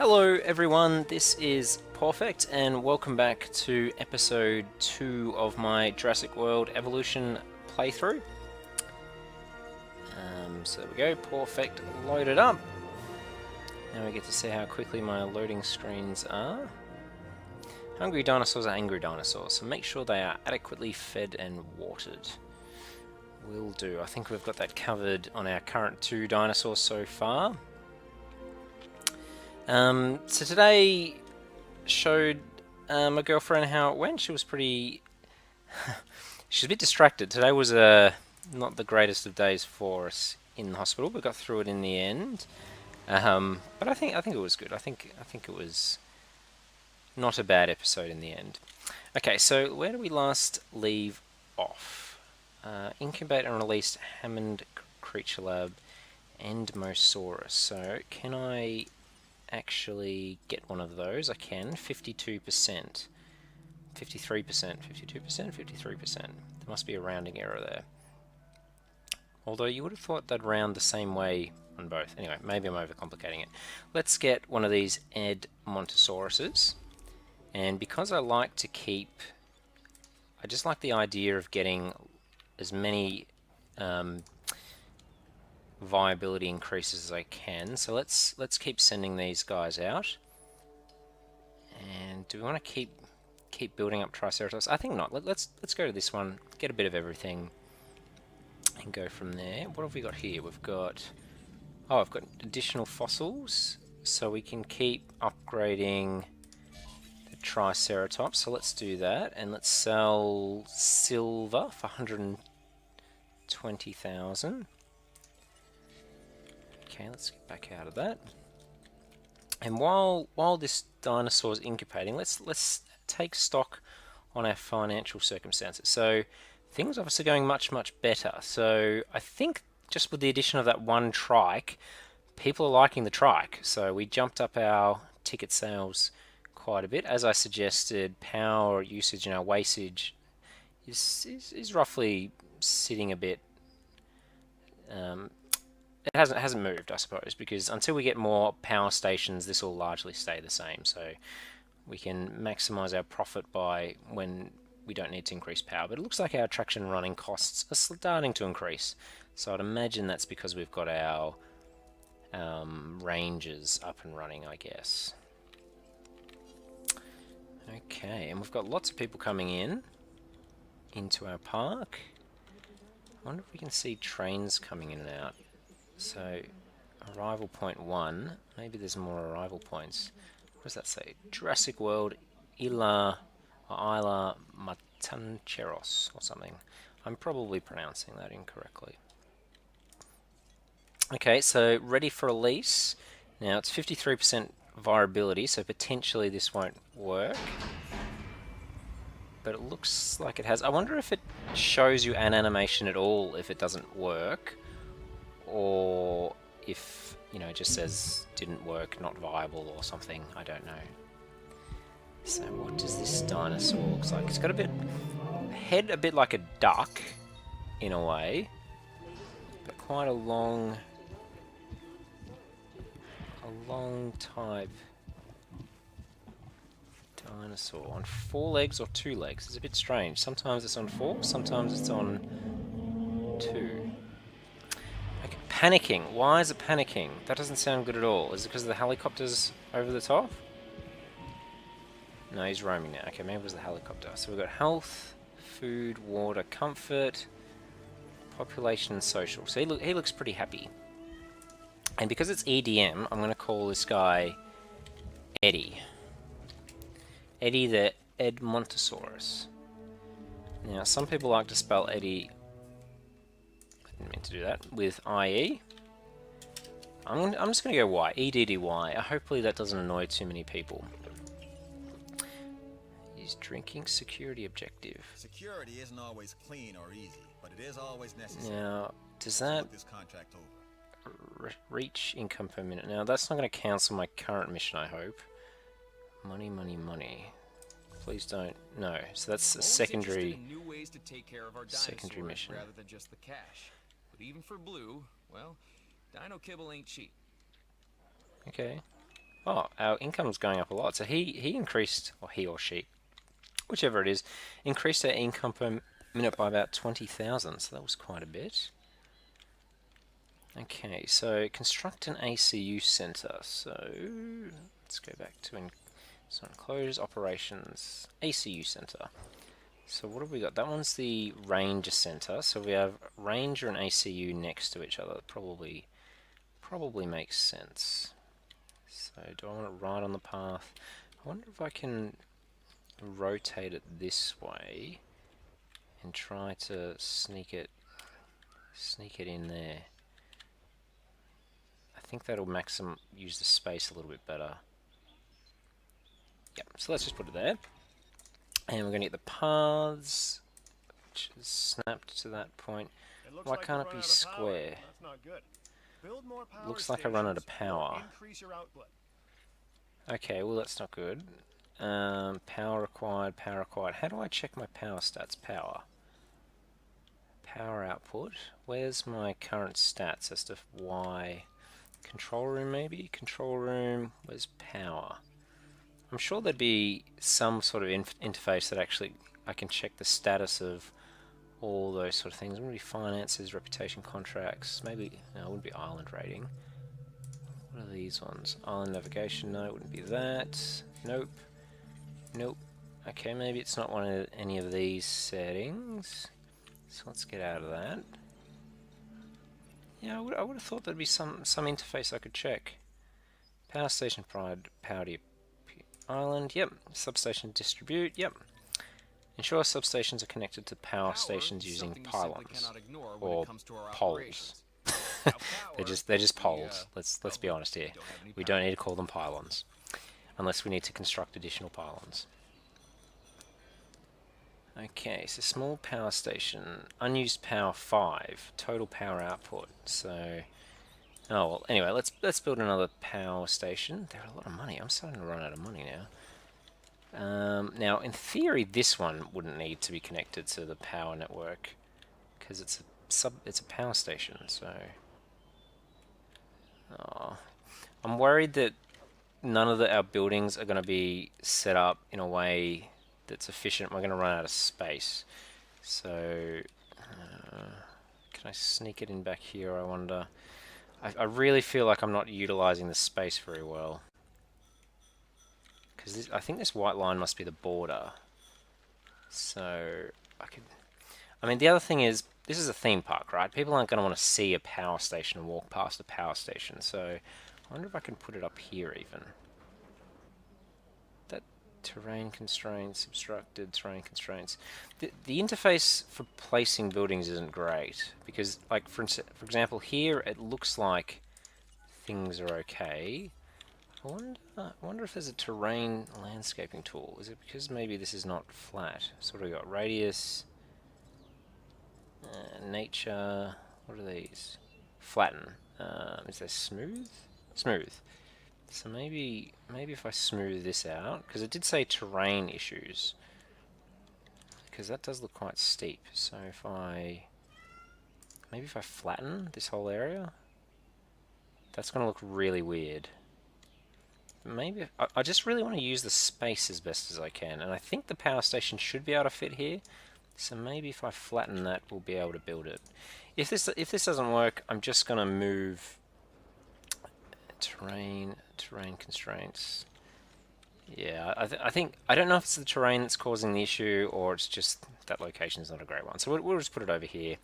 Hello everyone, this is Perfect and welcome back to episode 2 of my Jurassic World Evolution playthrough. So there we go, Perfect loaded up. Now we get to see how quickly my loading screens are. Hungry dinosaurs are angry dinosaurs, so make sure they are adequately fed and watered. Will do. I think we've got that covered on our current 2 dinosaurs so far. So today showed my girlfriend how it went. She was pretty... She's a bit distracted. Today was not the greatest of days for us in the hospital. We got through it in the end. But I think it was good. I think it was not a bad episode in the end. Okay, so where do we last leave off? Incubate and release Hammond Creature Lab and Mosaurus. So can I actually get one of those? I can. 52%, 53%, 52%, 53%. There must be a rounding error there. Although you would have thought they'd round the same way on both. Anyway, maybe I'm overcomplicating it. Let's get one of these Edmontosauruses. And because I like to keep... I just like the idea of getting as many viability increases as I can. So let's keep sending these guys out. And do we want to keep building up Triceratops? I think not. Let's go to this one, get a bit of everything, and go from there. What have we got here? We've got I've got additional fossils, so we can keep upgrading the Triceratops. So let's do that, and let's sell silver for 120,000. Okay, let's get back out of that. And while this dinosaur is incubating, let's take stock on our financial circumstances. So things are obviously going much better. So I think just with the addition of that one trike, people are liking the trike. So we jumped up our ticket sales quite a bit. As I suggested, power usage and our wastage is roughly sitting a bit. It hasn't moved, I suppose, because until we get more power stations, this will largely stay the same. So we can maximize our profit by when we don't need to increase power. But it looks like our traction running costs are starting to increase. So I'd imagine that's because we've got our ranges up and running, I guess. Okay, and we've got lots of people coming into our park. I wonder if we can see trains coming in and out. So, arrival point 1, maybe there's more arrival points. What does that say? Jurassic World Isla Matancheros or something. I'm probably pronouncing that incorrectly. Okay, so ready for release. Now it's 53% viability, so potentially this won't work. But it looks like it has. I wonder if it shows you an animation at all if it doesn't work. Or if, it just says didn't work, not viable or something, I don't know. So what does this dinosaur look like? It's got head a bit like a duck, in a way, but quite a long type dinosaur. On 4 legs or 2 legs? It's a bit strange. Sometimes it's on 4, sometimes it's on 2. Panicking. Why is it panicking? That doesn't sound good at all. Is it because the helicopter's over the top? No, he's roaming now. Okay, maybe it was the helicopter. So we've got health, food, water, comfort, population, and social. So he looks pretty happy. And because it's EDM, I'm going to call this guy Eddie. Eddie the Edmontosaurus. Now, some people like to spell Eddie... Didn't mean to do that, with IE. I'm just going to go Y, EDDY. Hopefully that doesn't annoy too many people. He's drinking security objective. Security isn't always clean or easy, but it is always necessary. Now, does that this contract over? Reach income per minute? Now, that's not going to cancel my current mission, I hope. Money, money, money. Please don't. No. So that's a secondary mission. Rather than just the cash. Even for Blue, well, dino kibble ain't cheap. Okay. Oh, our income's going up a lot. So he increased, or he or she, whichever it is, increased our income per minute by about 20,000. So that was quite a bit. Okay, so construct an ACU center. So let's go back to enclosures, operations, ACU center. So what have we got? That one's the ranger center. So we have ranger and ACU next to each other. Probably makes sense. So do I want it right on the path? I wonder if I can rotate it this way and try to sneak it in there. I think that'll use the space a little bit better. Yep, so let's just put it there. And we're going to get the paths, which is snapped to that point. Why can't it be square? That's not good. Build more power Looks like I run out of power. Increase your output. Okay, well that's not good. Power required, power required. How do I check my power stats? Power output. Where's my current stats as to why? Control room maybe? Control room, where's power? I'm sure there'd be some sort of interface that actually I can check the status of all those sort of things. It wouldn't be finances, reputation contracts, maybe, no, it wouldn't be island rating. What are these ones? Island navigation, no, it wouldn't be that. Nope. Nope. Okay, maybe it's not one of any of these settings. So let's get out of that. Yeah, I would have thought there'd be some interface I could check. Power station provide power to your island, yep. Substation distribute, yep. Ensure substations are connected to power stations using pylons or poles. they're just poles. Let's be honest here. We don't need to call them pylons unless we need to construct additional pylons. Okay, so small power station, unused power 5, total power output. So, oh well. Anyway, let's build another power station. They're a lot of money. I'm starting to run out of money now. Now, in theory, this one wouldn't need to be connected to the power network because it's a power station. So, I'm worried that none of our buildings are going to be set up in a way that's efficient. We're going to run out of space. So, can I sneak it in back here? I wonder. I really feel like I'm not utilizing the space very well. Because I think this white line must be the border. So, I mean, the other thing is, this is a theme park, right? People aren't going to want to see a power station and walk past a power station. So, I wonder if I can put it up here even. That terrain constraints, obstructed terrain constraints. The interface for placing buildings isn't great. Because, like, for example, here it looks like things are okay. I wonder if there's a terrain landscaping tool. Is it because maybe this is not flat? So what do we got? Radius, nature. What are these? Flatten. Is there smooth? Smooth. So maybe if I smooth this out, because it did say terrain issues, because that does look quite steep. So maybe if I flatten this whole area, that's going to look really weird. Maybe I just really want to use the space as best as I can, and I think the power station should be able to fit here. So maybe if I flatten that, we'll be able to build it. If this doesn't work, I'm just gonna move terrain constraints. Yeah, I don't know if it's the terrain that's causing the issue or it's just that location is not a great one. So we'll just put it over here.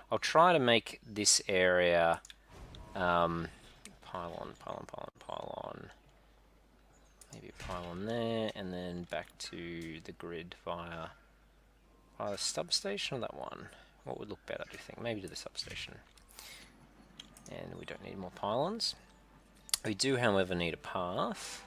I'll try to make this area pylon. Maybe a pylon there, and then back to the grid via the substation or that one. What would look better, do you think? Maybe to the substation. And we don't need more pylons. We do, however, need a path.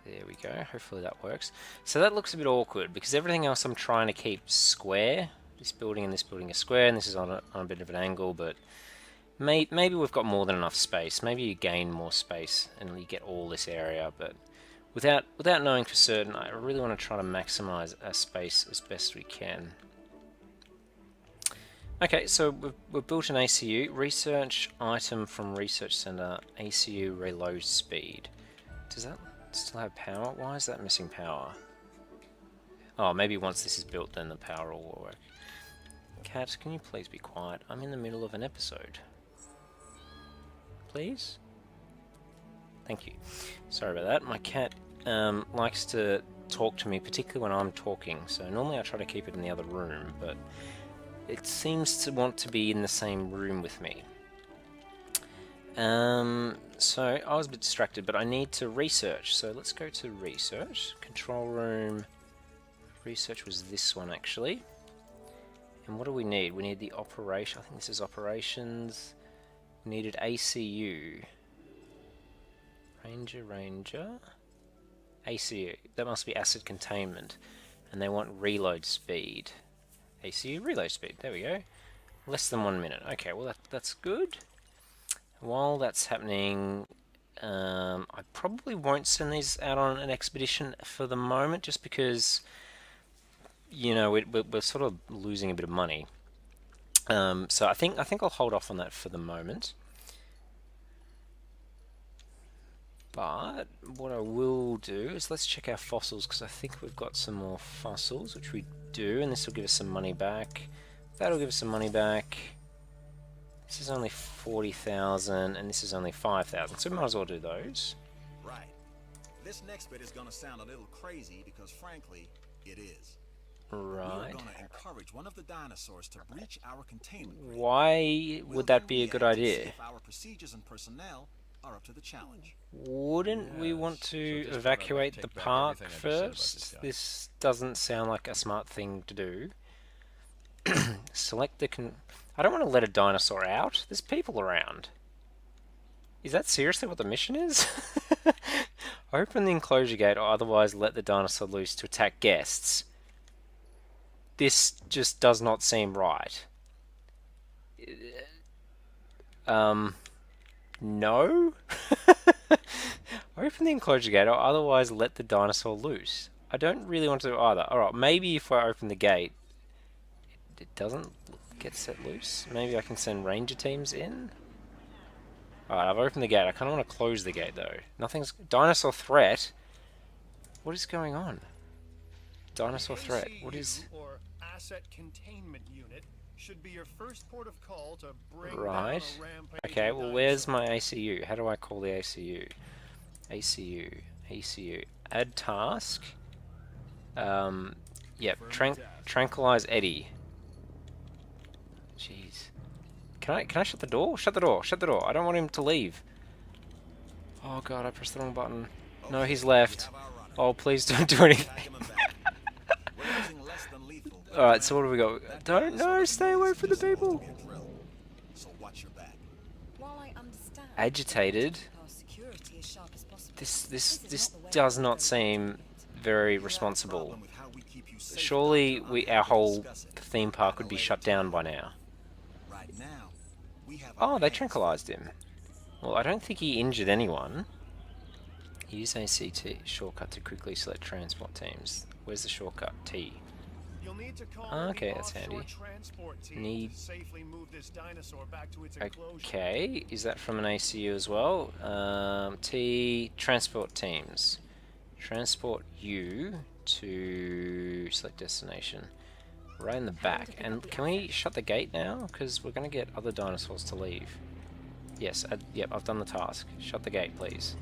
There we go. Hopefully that works. So that looks a bit awkward because everything else I'm trying to keep square. This building and this building are square, and this is on a bit of an angle, but maybe we've got more than enough space. Maybe you gain more space and you get all this area, but without knowing for certain, I really want to try to maximize our space as best we can. Okay, so we've built an ACU. Research item from Research Center. ACU reload speed. Does that still have power? Why is that missing power? Oh, maybe once this is built, then the power will work. Cat, can you please be quiet? I'm in the middle of an episode. Please? Thank you. Sorry about that. My cat likes to talk to me, particularly when I'm talking. So normally I try to keep it in the other room, but it seems to want to be in the same room with me. So I was a bit distracted, but I need to research. So let's go to research. Control room. Research was this one actually. And what do we need? We need the operation. I think this is operations. We needed ACU. Ranger. ACU. That must be acid containment. And they want reload speed. ACU reload speed. There we go. Less than 1 minute. Okay, well that's good. While that's happening, I probably won't send these out on an expedition for the moment, just because, you know, we're sort of losing a bit of money. So I think I'll hold off on that for the moment. But what I will do is let's check our fossils, because I think we've got some more fossils, which we do, and this will give us some money back. That'll give us some money back. This is only 40,000, and this is only 5,000, so we might as well do those. Right. This next bit is gonna sound a little crazy because, frankly, it is. Right. We're gonna encourage one of the dinosaurs to breach our containment grid. Why would that be a good react to see idea? if our procedures and personnel are up to the challenge. Wouldn't we want to so evacuate take the back park everything I just said about first? this guy. This doesn't sound like a smart thing to do. Select the I don't want to let a dinosaur out. There's people around. Is that seriously what the mission is? Open the enclosure gate or otherwise let the dinosaur loose to attack guests. This just does not seem right. No? Open the enclosure gate or otherwise let the dinosaur loose. I don't really want to either. Alright, maybe if I open the gate, it doesn't get set loose. Maybe I can send ranger teams in? Alright, I've opened the gate. I kind of want to close the gate though. Nothing's... Dinosaur threat? What is going on? Dinosaur threat. What is... Or asset containment unit should be your first port of call to bring Right. down a rampaging Okay, well where's dinosaur. my ACU? How do I call the ACU? ACU. Add task. Yep, tranquilize Eddie. Jeez. Can I shut the door? Shut the door. I don't want him to leave. Oh god, I pressed the wrong button. No, Okay, he's we left. have our runner. Oh, please don't do anything. Tag him and back. We're using less than lethal, but Alright, so what do we remember, got? that Don't, dinosaur no, doesn't stay know away it's from the supposed to people. be a drill. So watch your back. While I understand Agitated. our security as sharp as possible, This is not the way does we not operate. seem very We have a responsible. problem with how we keep you safe, Surely Doctor. I'm our happy to whole discuss it theme park at would a be later shut down time. by now. Right now, we have Oh, our they hands tranquilized him. Well, I don't think he injured anyone. Use ACT shortcut to quickly select transport teams. Where's the shortcut? T. You'll need to call Ah, the okay, that's offshore handy. transport team Need- to safely move this dinosaur back to its enclosure. Okay, is that from an ACU as well? T, transport teams. Transport U to select destination. Right in the back. And can we shut the gate now? Because we're going to get other dinosaurs to leave. Yes, yep, I've done the task. Shut the gate, please.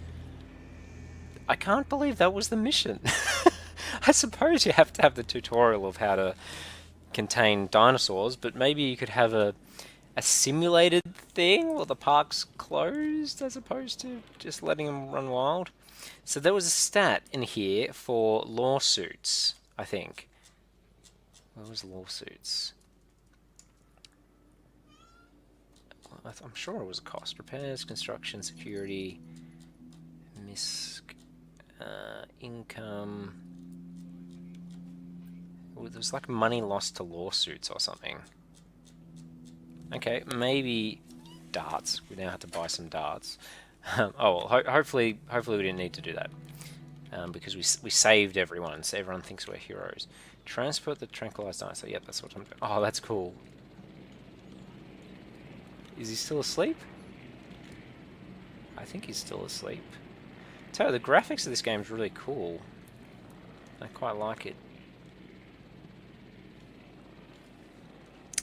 I can't believe that was the mission. I suppose you have to have the tutorial of how to contain dinosaurs, but maybe you could have a simulated thing where the park's closed as opposed to just letting them run wild. So there was a stat in here for lawsuits, I think. Where was lawsuits? I'm sure it was a cost. Repairs, construction, security, income. Well, there was like money lost to lawsuits or something. Okay, maybe darts. We now have to buy some darts. Oh well, hopefully we didn't need to do that because we saved everyone, so everyone thinks we're heroes. Transport the tranquilized dinosaur. Yep, that's what I'm doing. Oh, that's cool. Is he still asleep? I think he's still asleep. So the graphics of this game is really cool. I quite like it.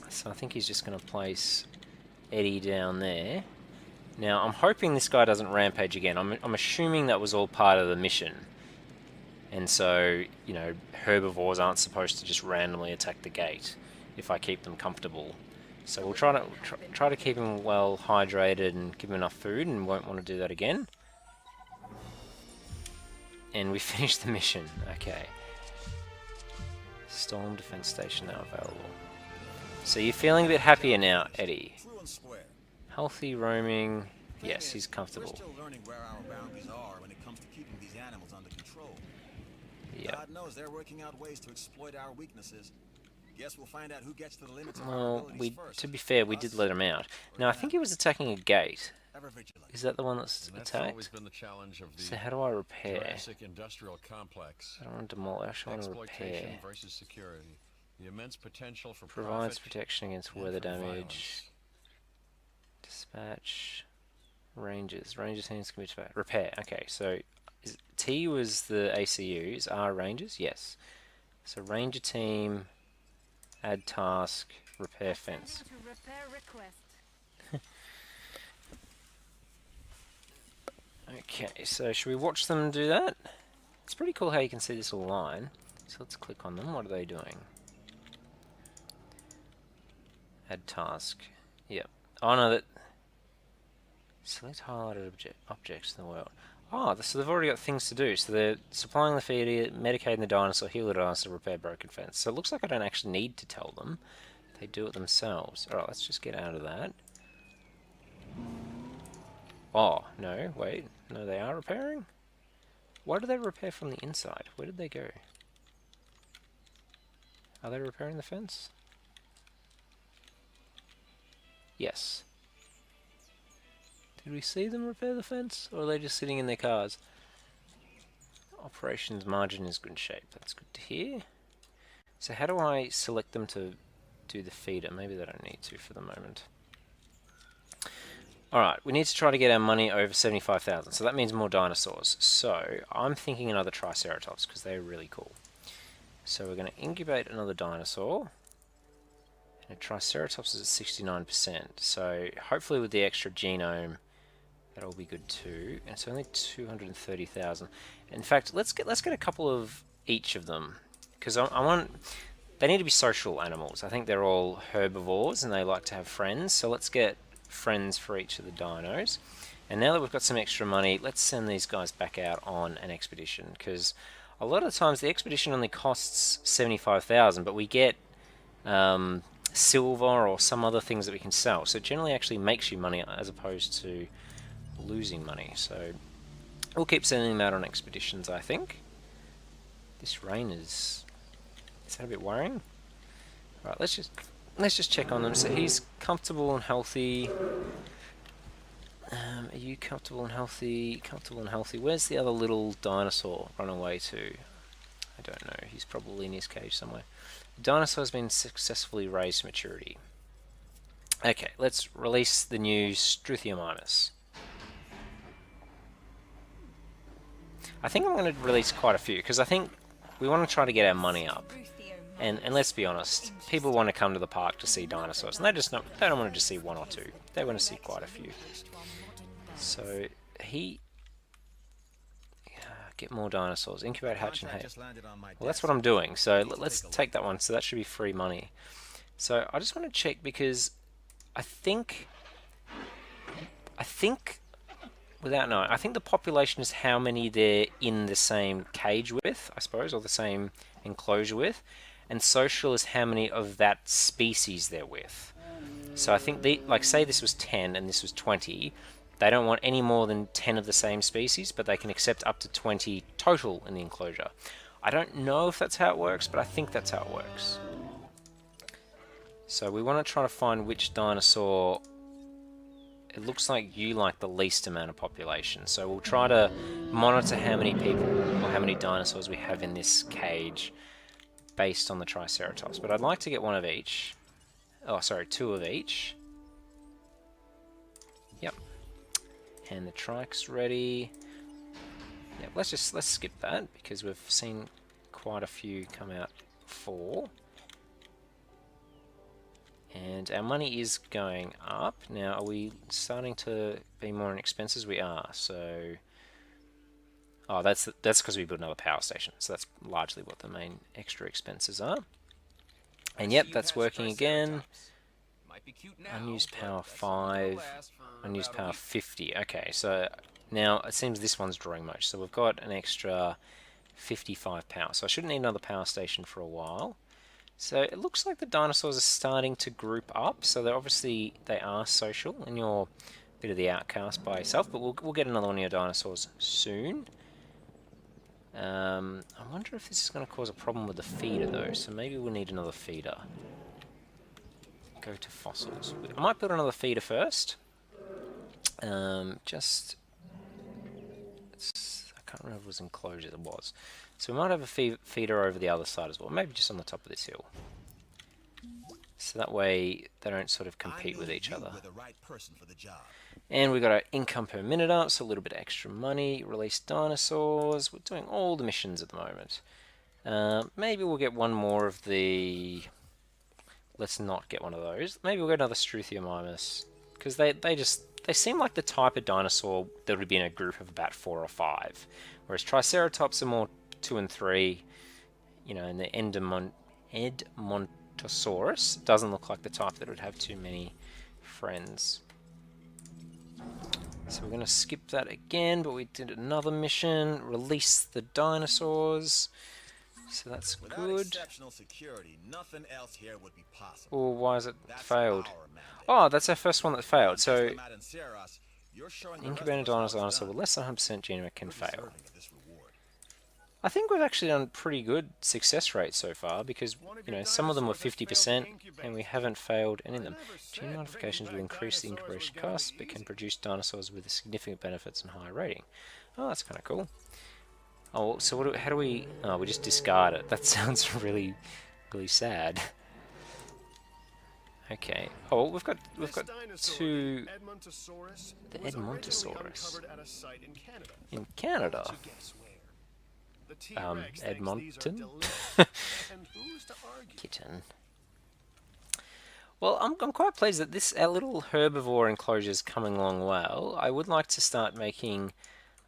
So I think he's just going to place Eddie down there. Now I'm hoping this guy doesn't rampage again. I'm assuming that was all part of the mission. And so, you know, herbivores aren't supposed to just randomly attack the gate if I keep them comfortable. So we'll try to keep him well hydrated and give him enough food, and won't want to do that again. And we finished the mission. Okay. Storm defense station now available. So you're feeling a bit happier now, Eddie. True and square. Healthy roaming. Thing Yes, is, he's comfortable. We're still learning where our boundaries are when it comes to keeping these animals under control. Yeah. God knows they're working out ways to exploit our weaknesses. Guess we'll find out who gets to the limits of our Well, abilities first. to be fair, we did Us let him out. or Now I them. think he was attacking a gate. Ever vigilant. Is that the one that's And that's attacked? always been the challenge of the So how do I repair? Jurassic Industrial Complex. I don't want to demolish, I want to Exploitation repair. versus security. The immense potential for Provides profit protection against and weather for damage. violence. Dispatch. Rangers. Ranger teams can be dispatched. Repair. Okay, so T was the ACUs. R Rangers? Yes. So Ranger team, add task, repair fence. To repair request. Okay, so should we watch them do that? It's pretty cool how you can see this little line. So let's click on them. What are they doing? Add task. Yep. Oh no, that... Select highlighted objects in the world. Oh, so they've already got things to do. So they're supplying the feed, medicating the dinosaur, heal the dinosaur, repair broken fence. So it looks like I don't actually need to tell them. They do it themselves. Alright, let's just get out of that. Oh, no, wait. No, they are repairing? Why do they repair from the inside? Where did they go? Are they repairing the fence? Yes. Did we see them repair the fence? Or are they just sitting in their cars? Operations margin is good shape. That's good to hear. So how do I select them to do the feeder? Maybe they don't need to for the moment. Alright, we need to try to get our money over 75,000. So that means more dinosaurs. So I'm thinking another Triceratops because they're really cool. So we're going to incubate another dinosaur. And a Triceratops is at 69%. So hopefully with the extra genome, that'll be good too. And it's only 230,000. In fact, let's get a couple of each of them because I want. They need to be social animals. I think they're all herbivores and they like to have friends. So let's get friends for each of the dinos. And now that we've got some extra money, let's send these guys back out on an expedition because a lot of the times the expedition only costs 75,000, but we get silver or some other things that we can sell. So it generally actually makes you money as opposed to losing money. So we'll keep sending them out on expeditions, I think. This rain is that a bit worrying? Right, let's just check on them. So he's comfortable and healthy. Are you comfortable and healthy? Comfortable and healthy. Where's the other little dinosaur run away to? I don't know. He's probably in his cage somewhere. The dinosaur has been successfully raised to maturity. Okay, let's release the new Struthiomimus. I think I'm going to release quite a few because I think we want to try to get our money up. And let's be honest, people want to come to the park to see dinosaurs, and they don't want to just see one or two. They want to see quite a few. So get more dinosaurs, incubate, hatch, and hatch. Well, that's what I'm doing. So let's take that one. So that should be free money. So I just want to check because I think without knowing, I think the population is how many they're in the same cage with, I suppose, or the same enclosure with. And social is how many of that species they're with. So I think like say this was 10 and this was 20, they don't want any more than 10 of the same species, but they can accept up to 20 total in the enclosure. I don't know if that's how it works, but I think that's how it works. So we want to try to find which dinosaur. It looks like you like the least amount of population. So we'll try to monitor how many people or how many dinosaurs we have in this cage based on the Triceratops. But I'd like to get one of each. Oh, sorry, two of each. And the trike's ready. Yeah, let's skip that because we've seen quite a few come out before. And our money is going up. Now, are we starting to be more in expenses? We are. So, oh, that's because we built another power station. So that's largely what the main extra expenses are. And yep, that's working again. Unused power 5, unused power 50. Okay, so now it seems this one's drawing much. So we've got an extra 55 power. So I shouldn't need another power station for a while. So it looks like the dinosaurs are starting to group up. So they're obviously, they are social, and you're a bit of the outcast by yourself. But we'll get another one of your dinosaurs soon. I wonder if this is going to cause a problem with the feeder though. So maybe we'll need another feeder. Go to fossils. I might build another feeder first. I can't remember if it was enclosure. It was. So we might have a feeder over the other side as well. Maybe just on the top of this hill. So that way they don't sort of compete with each other. And we've got our income per minute up, so a little bit extra money. Release dinosaurs. We're doing all the missions at the moment. Maybe we'll get one more of the... Let's not get one of those. Maybe we'll get another Struthiomimus. Because they seem like the type of dinosaur that would be in a group of about 4 or 5. Whereas Triceratops are more 2 and 3. You know, and the Edmontosaurus doesn't look like the type that would have too many friends. So we're going to skip that again, but we did another mission. Release the dinosaurs. So that's good. Exceptional security, nothing else here would be possible. Oh, why has it failed? Oh, that's our first one that failed. So, incubator dinosaur with less than 100% genome can fail. I think we've actually done pretty good success rate so far because, you know, some of them were 50% and we haven't failed any of them. Gene modifications will increase the incubation costs but can produce dinosaurs with significant benefits and high rating. Oh, that's kind of cool. Oh, so how do we... Oh, we just discard it. That sounds really, really sad. Okay. Oh, well, we've got two... The Edmontosaurus. In Canada? Edmonton? Kitten. Well, I'm quite pleased that our little herbivore enclosure is coming along well. I would like to start making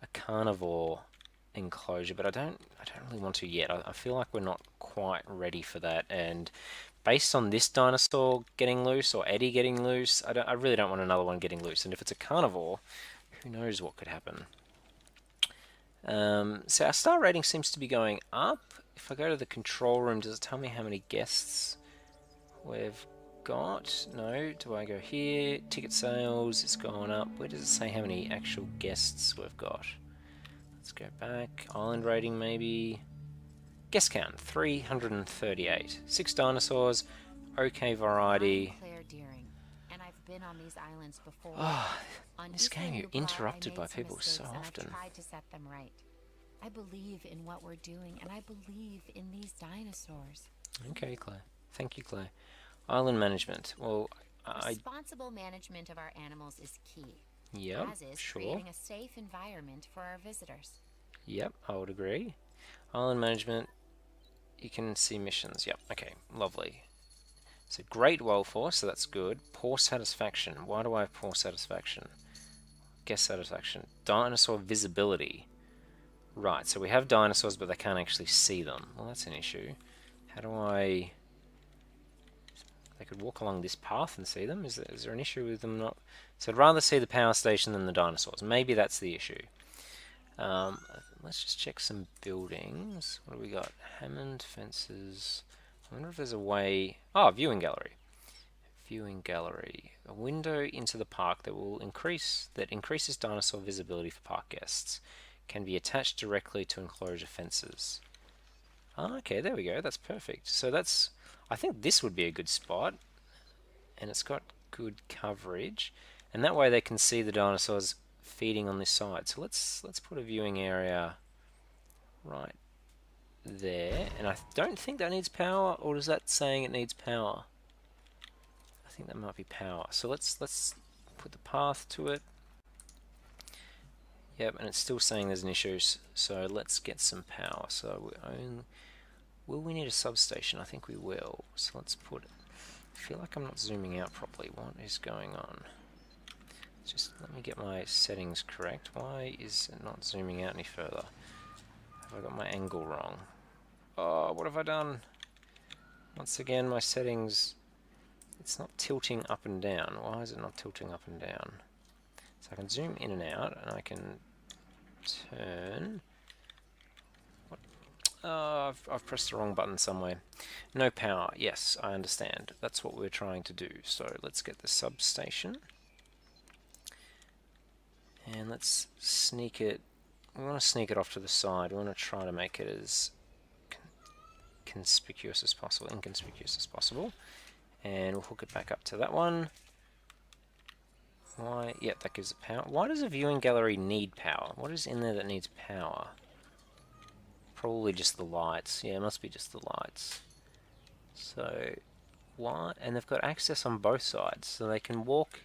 a carnivore enclosure, but I don't really want to yet. I feel like we're not quite ready for that, and based on this dinosaur getting loose or Eddie getting loose, I really don't want another one getting loose, and if it's a carnivore, who knows what could happen. So our star rating seems to be going up. If I go to the control room, does it tell me how many guests we've got? No. Do I go here? Ticket sales, it's going up. Where does it say how many actual guests we've got? Let's go back. Island rating, maybe. Guest count, 338. 6 dinosaurs, okay variety. I'm Claire Deering, and I've been on these islands before. Oh, on this game, you're Eastern Nublar, interrupted I by made some people so mistakes, and often. I've tried to set them right. I believe in what we're doing, and I believe in these dinosaurs. Okay, Claire. Thank you, Claire. Island management. Well, Responsible management of our animals is key. Yep, as is sure. creating a safe environment for our visitors. Yep, I would agree. Island management, you can see missions. Yep, okay, lovely. So great welfare, so that's good. Poor satisfaction. Why do I have poor satisfaction? Guest satisfaction. Dinosaur visibility. Right, so we have dinosaurs, but they can't actually see them. Well, that's an issue. How do I... They could walk along this path and see them? Is there an issue with them not... So I'd rather see the power station than the dinosaurs. Maybe that's the issue. Let's just check some buildings. What do we got? Hammond, fences... I wonder if there's a way... Oh, viewing gallery. Viewing gallery. A window into the park that increases dinosaur visibility for park guests. Can be attached directly to enclosure fences. Oh, okay, there we go. That's perfect. So that's... I think this would be a good spot. And it's got good coverage. And that way they can see the dinosaurs feeding on this side. So let's put a viewing area right there. And I don't think that needs power, or is that saying it needs power? I think that might be power. So let's put the path to it. Yep, and it's still saying there's an issue, so let's get some power. So will we need a substation? I think we will. So let's put it. I feel like I'm not zooming out properly. What is going on? Just let me get my settings correct. Why is it not zooming out any further? Have I got my angle wrong? Oh, what have I done? Once again, my settings, it's not tilting up and down. Why is it not tilting up and down? So I can zoom in and out, and I can turn. What? Oh, I've pressed the wrong button somewhere. No power. Yes, I understand. That's what we're trying to do. So let's get the substation. And let's sneak it. We want to sneak it off to the side. We want to try to make it as conspicuous as possible, inconspicuous as possible. And we'll hook it back up to that one. Why? Yep, that gives it power. Why does a viewing gallery need power? What is in there that needs power? Probably just the lights. Yeah, it must be just the lights. So, why? And they've got access on both sides, so they can walk.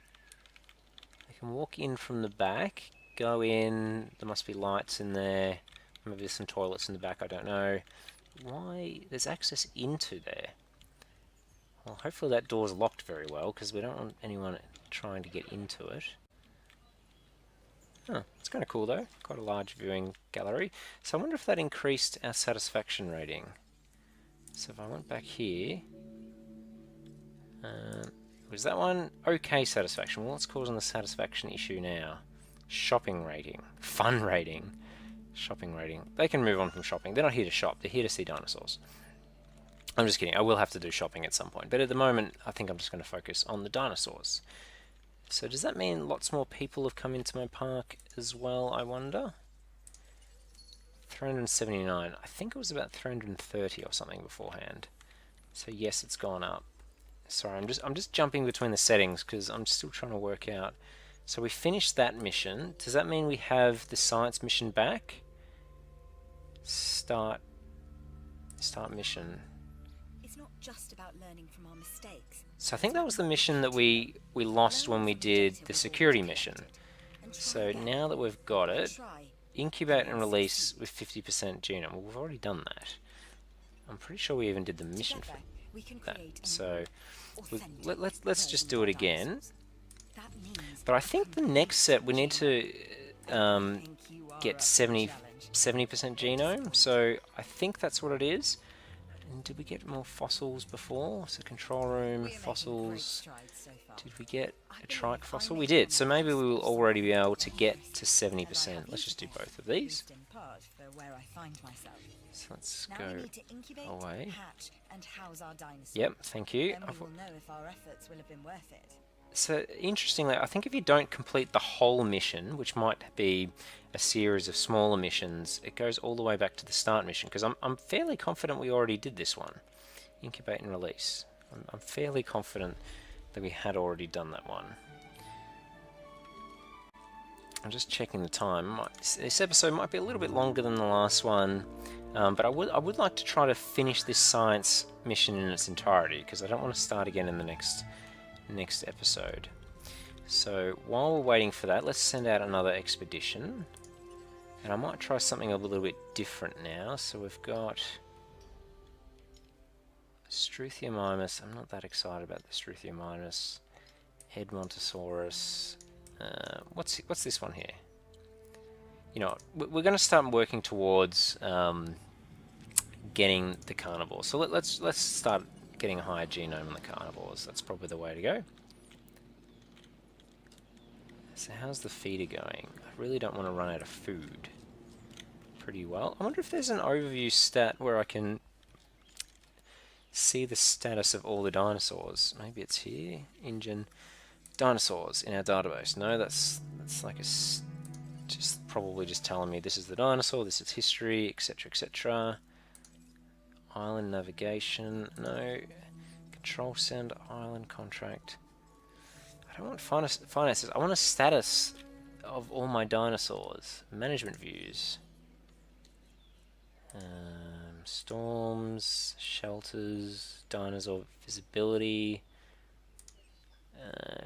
They can walk in from the back, go in. There must be lights in there. Maybe there's some toilets in the back. I don't know. Why? There's access into there. Well, hopefully that door's locked very well, because we don't want anyone trying to get into it. Oh, it's kind of cool though. Quite a large viewing gallery. So I wonder if that increased our satisfaction rating. So if I went back here, was that one okay satisfaction? Well, what's causing the satisfaction issue now? Shopping rating, fun rating, shopping rating. They can move on from shopping. They're not here to shop. They're here to see dinosaurs. I'm just kidding. I will have to do shopping at some point. But at the moment, I think I'm just going to focus on the dinosaurs. So does that mean lots more people have come into my park as well, I wonder? 379. I think it was about 330 or something beforehand. So yes, it's gone up. Sorry, I'm just jumping between the settings because I'm still trying to work out. So we finished that mission. Does that mean we have the science mission back? Start mission. It's not just about learning from our mistakes. So I think that was the mission that we lost when we did the security mission. So now that we've got it, incubate and release with 50% genome. Well, we've already done that. I'm pretty sure we even did the mission for that. So let's just do it again. But I think the next set we need to get 70% genome. So I think that's what it is. And did we get more fossils before? So control room, fossils. Did we get a trike fossil? We did. So maybe we will already be able to get to 70%. Let's just do both of these. So let's go away. Yep, thank you. So interestingly, I think if you don't complete the whole mission, which might be a series of smaller missions, it goes all the way back to the start mission, because I'm fairly confident we already did this one. Incubate and release. I'm fairly confident that we had already done that one. I'm just checking the time. This episode might be a little bit longer than the last one, but I would like to try to finish this science mission in its entirety, because I don't want to start again in the next episode. So while we're waiting for that, let's send out another expedition, and I might try something a little bit different now. So we've got Struthiomimus. I'm not that excited about the Struthiomimus. Edmontosaurus. What's this one here? You know, we're going to start working towards getting the carnivores. So let's start getting a higher genome on the carnivores. That's probably the way to go. So how's the feeder going? I really don't want to run out of food. Pretty well. I wonder if there's an overview stat where I can see the status of all the dinosaurs. Maybe it's here. Engine. Dinosaurs in our database. No, that's like just probably just telling me this is the dinosaur, this is history, etc, etc. Island navigation, no. Control send, island contract. I don't want finances, I want a status of all my dinosaurs. Management views. Storms, shelters, dinosaur visibility,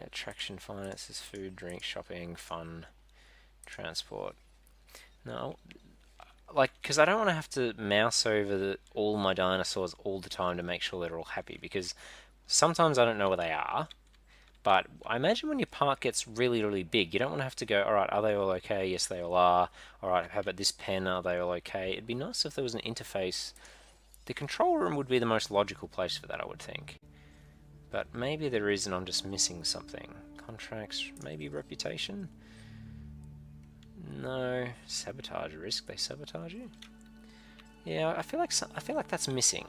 attraction finances, food, drink, shopping, fun, transport. No, like, because I don't want to have to mouse over all my dinosaurs all the time to make sure they're all happy, because sometimes I don't know where they are. But I imagine when your park gets really, really big, you don't want to have to go, all right, are they all okay? Yes, they all are. All right, how about this pen? Are they all okay? It'd be nice if there was an interface. The control room would be the most logical place for that, I would think. But maybe there is and I'm just missing something. Contracts, maybe reputation? No. Sabotage risk, they sabotage you? Yeah, I feel like that's missing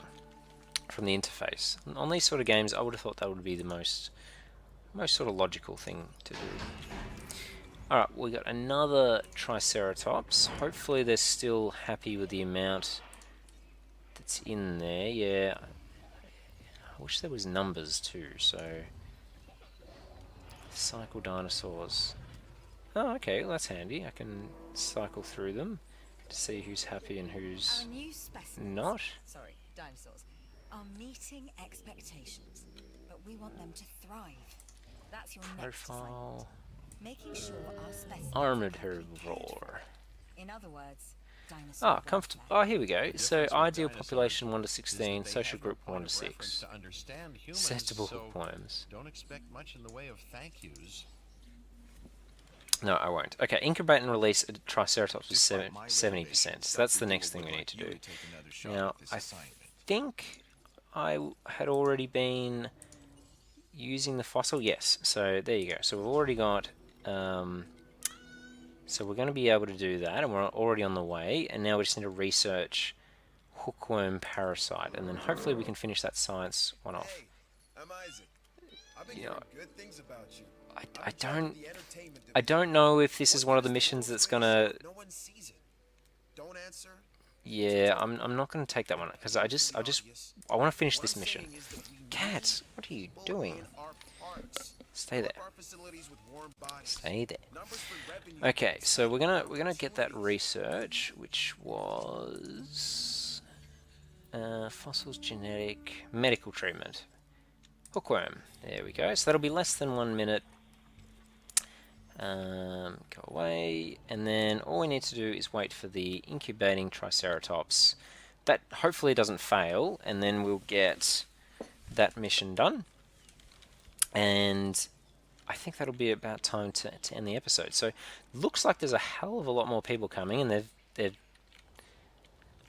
from the interface. On these sort of games, I would have thought that would be the most sort of logical thing to do. Alright, we got another Triceratops. Hopefully they're still happy with the amount that's in there. Yeah, I wish there was numbers too, so... Cycle dinosaurs. Oh, okay, well, that's handy. I can cycle through them to see who's happy and who's Our new specimens, not. sorry, dinosaurs, are meeting expectations, but we want them to thrive. That's your next assignment. Profile. Making sure our specimens Armored are cared for. herbivore. In other words, dinosaur Ah, welfare. comfortable. Oh, here we go. The So, difference with ideal dinosaurs population 1 to is that 16, they social have no group 1 point to of reference 6. to understand humans, Acceptable so hookworms. don't expect much in the way of thank yous. No, I won't. Okay, incubate and release a Triceratops with Despite my 70%. reservations, So that's the Dr. next Doolittle thing we would need to like you do. take another shot Now, at this I assignment. think I had already been using the fossil. Yes, so there you go. So we've already got... so we're going to be able to do that, and we're already on the way. And now we just need to research hookworm parasite, and then hopefully we can finish that science one off. Hey, I'm Isaac. I've been Yeah. hearing good things about you. I I've been talking don't... to the entertainment I division. don't know if this One is one of the thing missions staying that's clear gonna... so no one sees it. Don't answer. Yeah, I'm not gonna take that one because I want to finish this mission. Cat, what are you doing? Stay there. Stay there. Okay, so we're gonna get that research, which was fossils, genetic, medical treatment, hookworm. There we go. So that'll be less than 1 minute. Go away, and then all we need to do is wait for the incubating Triceratops. That hopefully doesn't fail, and then we'll get that mission done. And I think that'll be about time to end the episode. So looks like there's a hell of a lot more people coming, and they've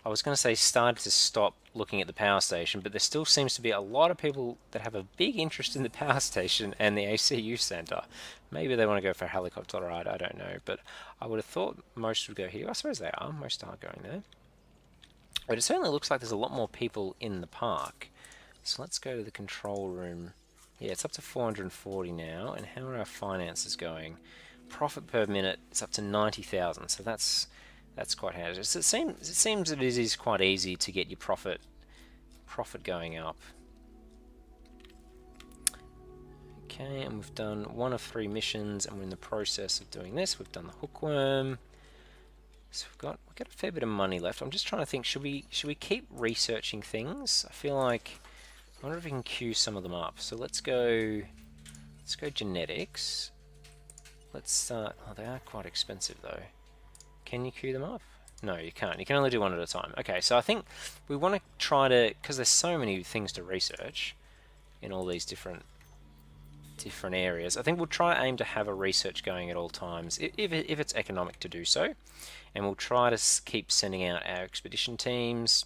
I was going to say started to stop looking at the power station, but there still seems to be a lot of people that have a big interest in the power station and the ACU Centre. Maybe they want to go for a helicopter ride, I don't know, but I would have thought most would go here. I suppose they are, most are going there. But it certainly looks like there's a lot more people in the park. So let's go to the control room. Yeah, it's up to 440 now, and how are our finances going? Profit per minute is up to 90,000, so that's quite hazardous. It seems that it is quite easy to get your profit going up. Okay, and we've done 1 of 3 missions, and we're in the process of doing this. We've done the hookworm. So we've got a fair bit of money left. I'm just trying to think, should we keep researching things? I feel like I wonder if we can queue some of them up. So let's go genetics. Let's start. Oh, they are quite expensive though. Can you queue them up? No, you can't. You can only do one at a time. Okay, so I think we want to try to, because there's so many things to research in all these different areas. I think we'll try to aim to have a research going at all times, if it's economic to do so, and we'll try to keep sending out our expedition teams,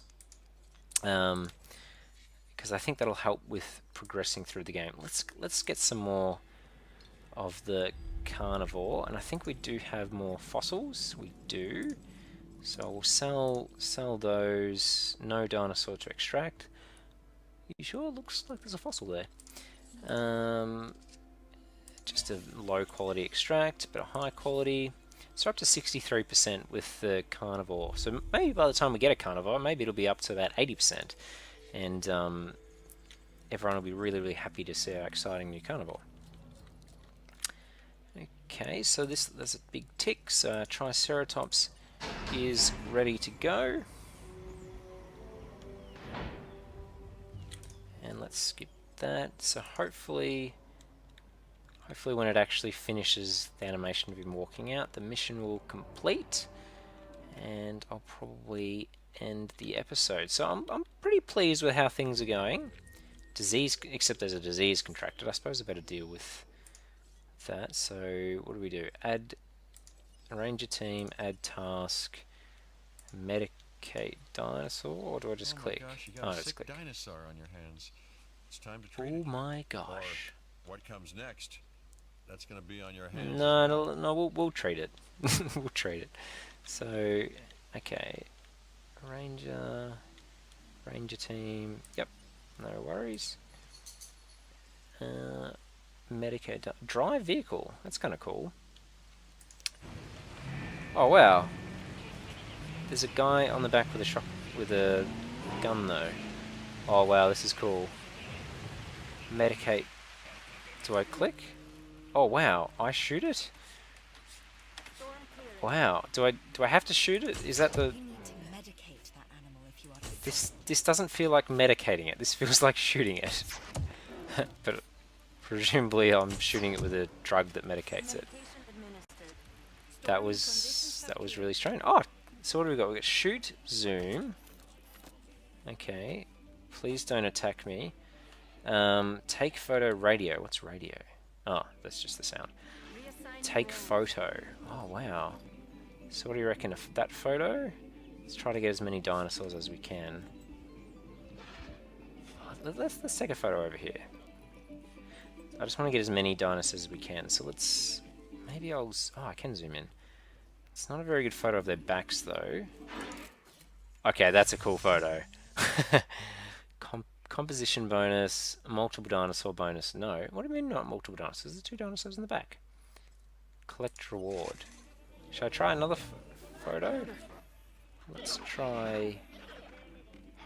because I think that'll help with progressing through the game. Let's get some more of the carnivore, and I think we do have more fossils. We do, so we'll sell those. No dinosaur to extract. You sure? Looks like there's a fossil there. Just a low quality extract, but a high quality. So up to 63% with the carnivore. So maybe by the time we get a carnivore, maybe it'll be up to about 80%, and everyone will be really, really happy to see our exciting new carnivore. Okay, so there's a big tick. So Triceratops is ready to go. And let's skip that. So hopefully when it actually finishes the animation of him walking out, the mission will complete. and I'll probably end the episode. So I'm pretty pleased with how things are going. Disease, except there's a disease contracted. I suppose I better deal with that. So what do we do? Add arrange a team, add task, medicate dinosaur, or do I just click? My gosh, you Oh, got a just sick click. dinosaur on your hands. It's time to treat Oh it. my Or gosh. what comes next? That's gonna be on your hands. No, we'll treat it. We'll treat it. So, okay, ranger team. Yep, no worries. Medicate drive vehicle. That's kind of cool. Oh wow. There's a guy on the back with a gun though. Oh wow, this is cool. Medicate. Do I click? Oh wow, I shoot it? Wow, do I have to shoot it? Is that the You need to medicate that animal if you are to this doesn't feel like medicating it. This feels like shooting it. But presumably I'm shooting it with a drug that medicates it. That was really strange. Oh, so what do we got? We got shoot, zoom. Okay. Please don't attack me. Take photo, radio. What's radio? Oh, that's just the sound. Take photo. Oh, wow. So what do you reckon of that photo? Let's try to get as many dinosaurs as we can. Let's take a photo over here. I just want to get as many dinosaurs as we can. So let's... Maybe I'll... Oh, I can zoom in. It's not a very good photo of their backs, though. Okay, that's a cool photo. Composition bonus, multiple dinosaur bonus. No. What do you mean not multiple dinosaurs? There's 2 dinosaurs in the back. Collect reward. Should I try another photo? Let's try...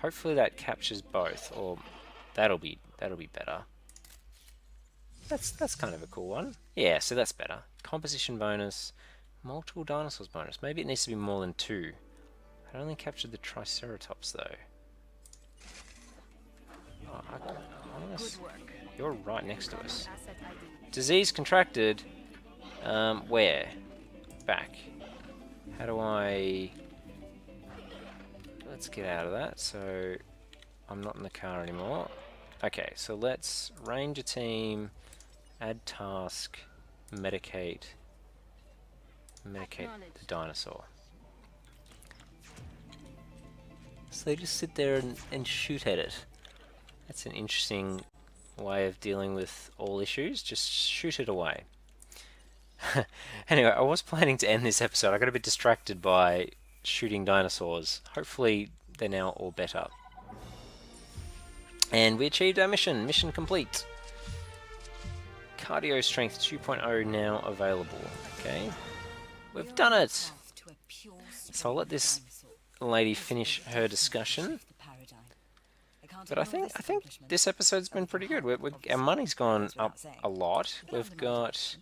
Hopefully that captures both, or that'll be better. That's kind of a cool one. Yeah, so that's better. Composition bonus, multiple dinosaurs bonus. Maybe it needs to be more than 2. I only captured the Triceratops though. Oh, you're right next to us. Disease contracted. Where? Back. How do I... Let's get out of that, so I'm not in the car anymore. Okay, so let's range a team, add task, medicate the dinosaur. So they just sit there and shoot at it. That's an interesting way of dealing with all issues. Just shoot it away. Anyway, I was planning to end this episode. I got a bit distracted by shooting dinosaurs. Hopefully they're now all better. And we achieved our mission. Mission complete. Cardio strength 2.0 now available. Okay. We've done it. path to a pure So I'll let this dinosaur. lady finish her discussion. The paradigm. can't But I ignore think this this episode's been pretty good. Our money's gone up a lot. We've got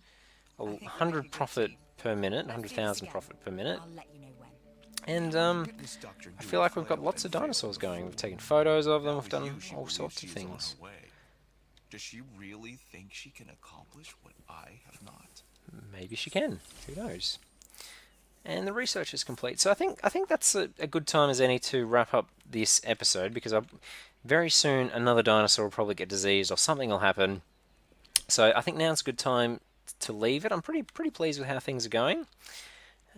100 profit per minute, 100,000 profit per minute. I'll let you know when. And I feel like we've got lots of dinosaurs going. We've taken photos of them. We've done all sorts of things. Does she really think she can accomplish what I have not? Maybe she can. Who knows? And the research is complete. So I think that's a good time as any to wrap up this episode, because very soon another dinosaur will probably get diseased or something will happen. So I think now's a good time to leave it. I'm pretty pleased with how things are going.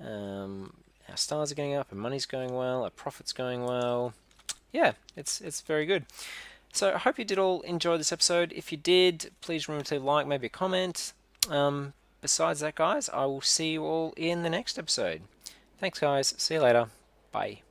Our stars are going up, our money's going well, our profit's going well. Yeah, it's very good. So I hope you did all enjoy this episode. If you did, please remember to like, maybe a comment. Besides that, guys, I will see you all in the next episode. Thanks, guys. See you later. Bye.